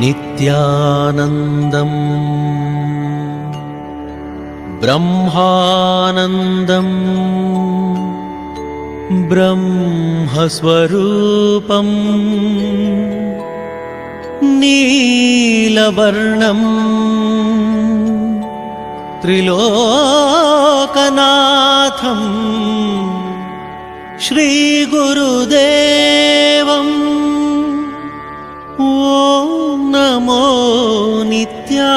नित्यानन्दम् ब्रह्मानन्दम् ब्रह्मस्वरूपम् नीलवर्णम् त्रिलोकनाथम् श्रीगुरुदेवम् ॐ नमो नित्यानन्दम्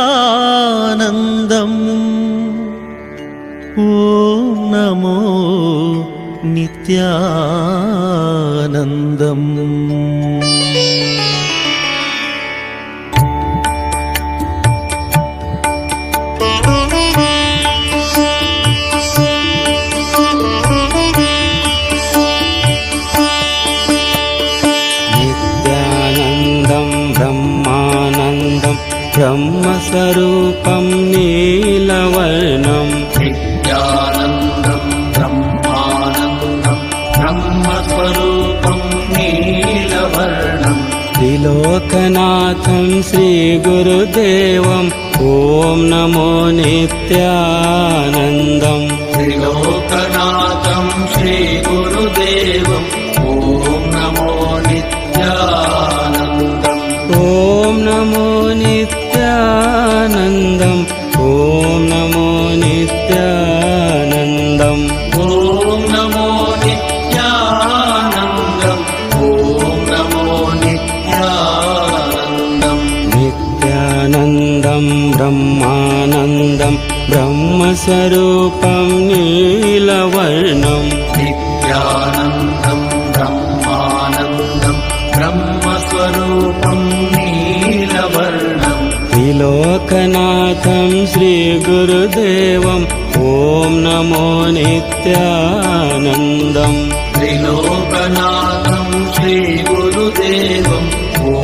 ॐ नमो नित्यानन्दम्। ब्रह्मस्वरूपं नीलवर्णं नित्यानन्दं ब्रह्मानन्दं ब्रह्मस्वरूपं नीलवर्णं त्रिलोकनाथं श्रीगुरुदेवम् ॐ नमो नित्यानन्दम् त्रिलोकनाथं श्रीगुरुदेवम् ॐ नमो नित्यानन्दम् ॐ नमो नित्यानन्दम् ॐ नमो नित्यानन्दम् ॐ नमो नित्यानन्दम् ॐ नमो नित्यानन्दम् नित्यानन्दं ब्रह्मानन्दं ब्रह्मस्वरूपं नीलवर्णम् नित्यानन्दं ब्रह्मानन्दं ब्रह्मस्वरूपं नीलवर्णं त्रिलोकनाथं श्रीगुरुदेवम् ॐ नमो नित्यानन्दम् त्रिलोकनाथं श्रीगुरुदेवम् ॐ